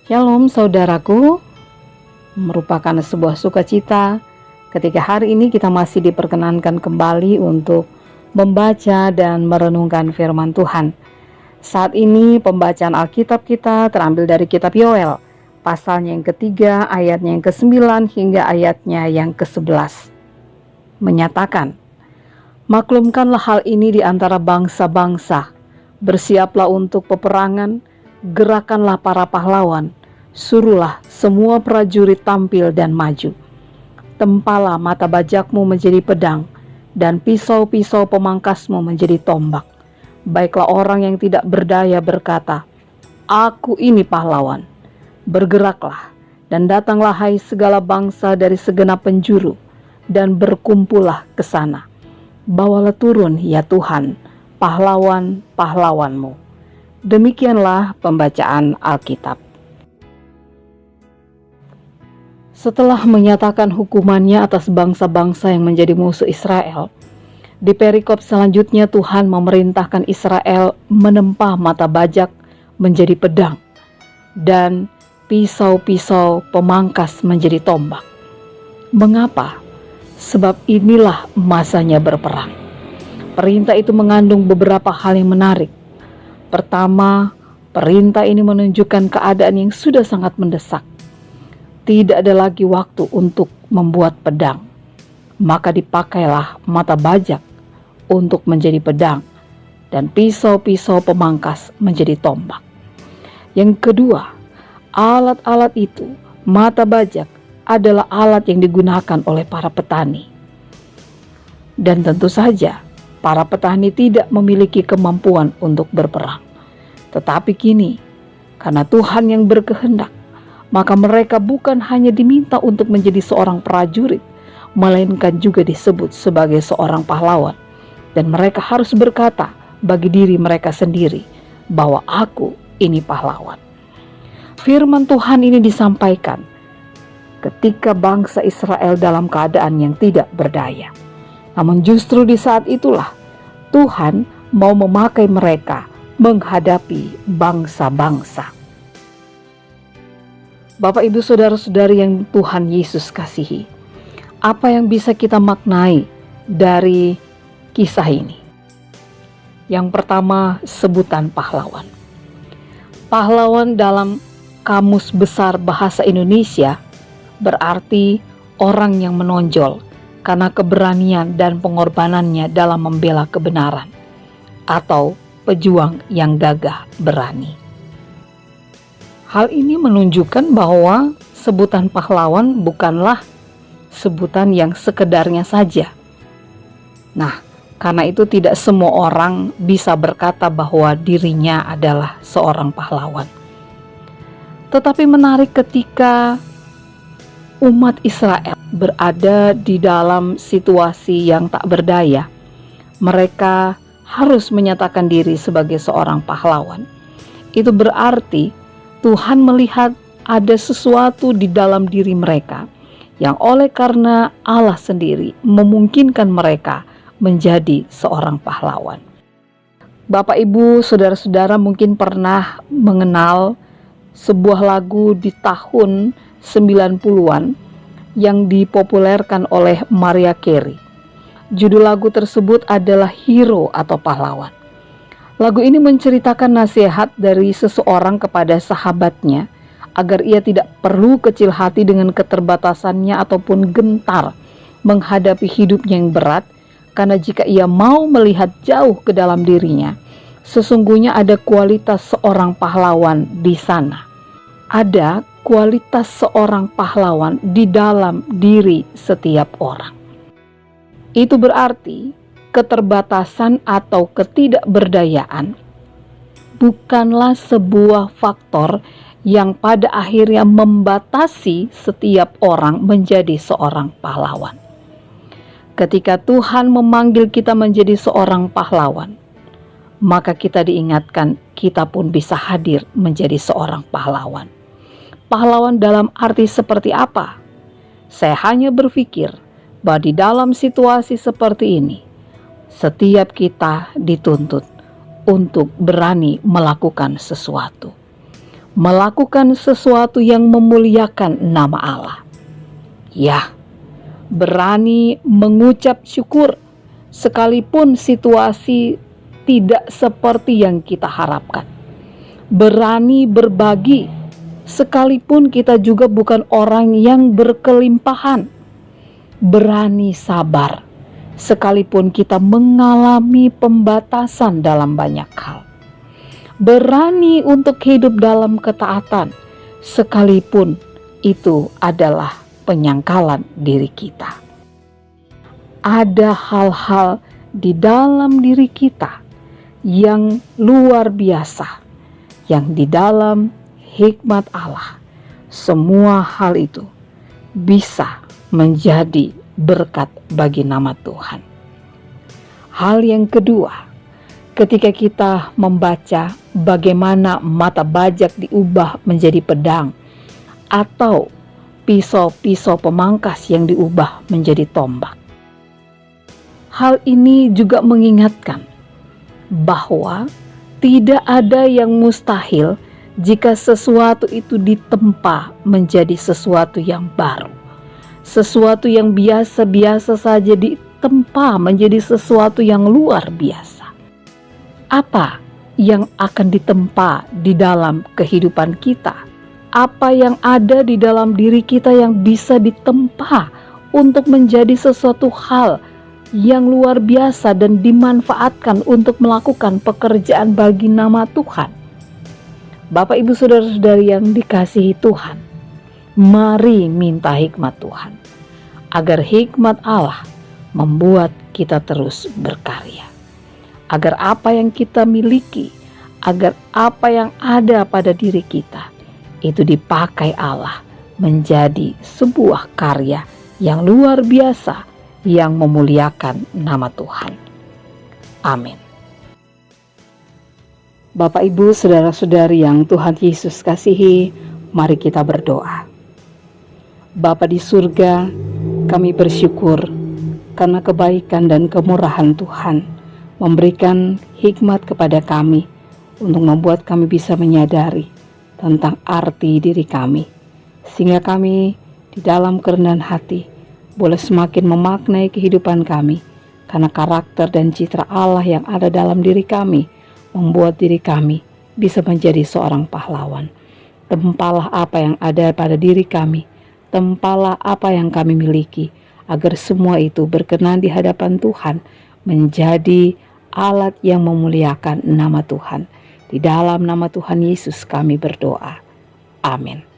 Shalom saudaraku, merupakan sebuah sukacita ketika hari ini kita masih diperkenankan kembali untuk membaca dan merenungkan firman Tuhan. Saat ini pembacaan Alkitab kita terambil dari kitab Yoel, pasalnya yang ketiga, ayatnya yang ke-9 hingga ayatnya yang ke-11. Menyatakan, maklumkanlah hal ini di antara bangsa-bangsa, bersiaplah untuk peperangan, gerakanlah para pahlawan, suruhlah semua prajurit tampil dan maju. Tempalah mata bajakmu menjadi pedang, dan pisau-pisau pemangkasmu menjadi tombak. Baiklah orang yang tidak berdaya berkata, aku ini pahlawan. Bergeraklah, dan datanglah hai segala bangsa dari segenap penjuru, dan berkumpullah ke sana. Bawalah turun ya Tuhan, pahlawan-pahlawanmu. Demikianlah pembacaan Alkitab. Setelah menyatakan hukumannya atas bangsa-bangsa yang menjadi musuh Israel, di perikop selanjutnya Tuhan memerintahkan Israel menempa mata bajak menjadi pedang dan pisau-pisau pemangkas menjadi tombak. Mengapa? Sebab inilah masanya berperang. Perintah itu mengandung beberapa hal yang menarik. Pertama, perintah ini menunjukkan keadaan yang sudah sangat mendesak. Tidak ada lagi waktu untuk membuat pedang. Maka dipakailah mata bajak untuk menjadi pedang dan pisau-pisau pemangkas menjadi tombak. Yang kedua, alat-alat itu, mata bajak, adalah alat yang digunakan oleh para petani. Dan tentu saja, para petani tidak memiliki kemampuan untuk berperang. Tetapi kini, karena Tuhan yang berkehendak, maka mereka bukan hanya diminta untuk menjadi seorang prajurit, melainkan juga disebut sebagai seorang pahlawan. Dan mereka harus berkata bagi diri mereka sendiri bahwa aku ini pahlawan. Firman Tuhan ini disampaikan ketika bangsa Israel dalam keadaan yang tidak berdaya. Namun justru di saat itulah Tuhan mau memakai mereka menghadapi bangsa-bangsa. Bapak, Ibu, Saudara-saudari yang Tuhan Yesus kasihi, apa yang bisa kita maknai dari kisah ini? Yang pertama, sebutan pahlawan. Pahlawan dalam Kamus Besar Bahasa Indonesia berarti orang yang menonjol karena keberanian dan pengorbanannya dalam membela kebenaran, atau pejuang yang gagah berani. Hal ini menunjukkan bahwa sebutan pahlawan bukanlah sebutan yang sekedarnya saja. Nah, karena itu tidak semua orang bisa berkata bahwa dirinya adalah seorang pahlawan. Tetapi menarik ketika umat Israel berada di dalam situasi yang tak berdaya, mereka harus menyatakan diri sebagai seorang pahlawan. Itu berarti Tuhan melihat ada sesuatu di dalam diri mereka yang oleh karena Allah sendiri memungkinkan mereka menjadi seorang pahlawan. Bapak, Ibu, Saudara-saudara mungkin pernah mengenal sebuah lagu di tahun 90-an yang dipopulerkan oleh Mariah Carey. Judul lagu tersebut adalah Hero atau Pahlawan. Lagu ini menceritakan nasihat dari seseorang kepada sahabatnya agar ia tidak perlu kecil hati dengan keterbatasannya ataupun gentar menghadapi hidupnya yang berat, karena jika ia mau melihat jauh ke dalam dirinya, sesungguhnya ada kualitas seorang pahlawan di sana. Ada kualitas seorang pahlawan di dalam diri setiap orang. Itu berarti keterbatasan atau ketidakberdayaan bukanlah sebuah faktor yang pada akhirnya membatasi setiap orang menjadi seorang pahlawan. Ketika Tuhan memanggil kita menjadi seorang pahlawan, maka kita diingatkan kita pun bisa hadir menjadi seorang pahlawan. Pahlawan dalam arti seperti apa? Saya hanya berpikir bahwa di dalam situasi seperti ini, setiap kita dituntut untuk berani melakukan sesuatu. melakukan sesuatu yang memuliakan nama Allah. Ya, berani mengucap syukur sekalipun situasi tidak seperti yang kita harapkan. Berani berbagi sekalipun kita juga bukan orang yang berkelimpahan. Berani sabar sekalipun kita mengalami pembatasan dalam banyak hal. Berani untuk hidup dalam ketaatan sekalipun itu adalah penyangkalan diri kita. Ada hal-hal di dalam diri kita yang luar biasa, yang di dalam hikmat Allah semua hal itu bisa menjadi berkat bagi nama Tuhan. Hal yang kedua, ketika kita membaca bagaimana mata bajak diubah menjadi pedang atau pisau-pisau pemangkas yang diubah menjadi tombak. Hal ini juga mengingatkan bahwa tidak ada yang mustahil jika sesuatu itu ditempa menjadi sesuatu yang baru. Sesuatu yang biasa-biasa saja ditempa menjadi sesuatu yang luar biasa. Apa yang akan ditempa di dalam kehidupan kita? Apa yang ada di dalam diri kita yang bisa ditempa untuk menjadi sesuatu hal yang luar biasa dan dimanfaatkan untuk melakukan pekerjaan bagi nama Tuhan? Bapak, Ibu, Saudara-saudari yang dikasihi Tuhan, mari minta hikmat Tuhan, agar hikmat Allah membuat kita terus berkarya. Agar apa yang kita miliki, agar apa yang ada pada diri kita, itu dipakai Allah menjadi sebuah karya yang luar biasa, yang memuliakan nama Tuhan. Amin. Bapak, Ibu, Saudara-saudari yang Tuhan Yesus kasihi, mari kita berdoa. Bapa di surga, kami bersyukur karena kebaikan dan kemurahan Tuhan memberikan hikmat kepada kami untuk membuat kami bisa menyadari tentang arti diri kami, sehingga kami di dalam kerendahan hati boleh semakin memaknai kehidupan kami, karena karakter dan citra Allah yang ada dalam diri kami membuat diri kami bisa menjadi seorang pahlawan. Tempalah apa yang ada pada diri kami, tempalah apa yang kami miliki, agar semua itu berkenan di hadapan Tuhan, menjadi alat yang memuliakan nama Tuhan. Di dalam nama Tuhan Yesus kami berdoa. Amin.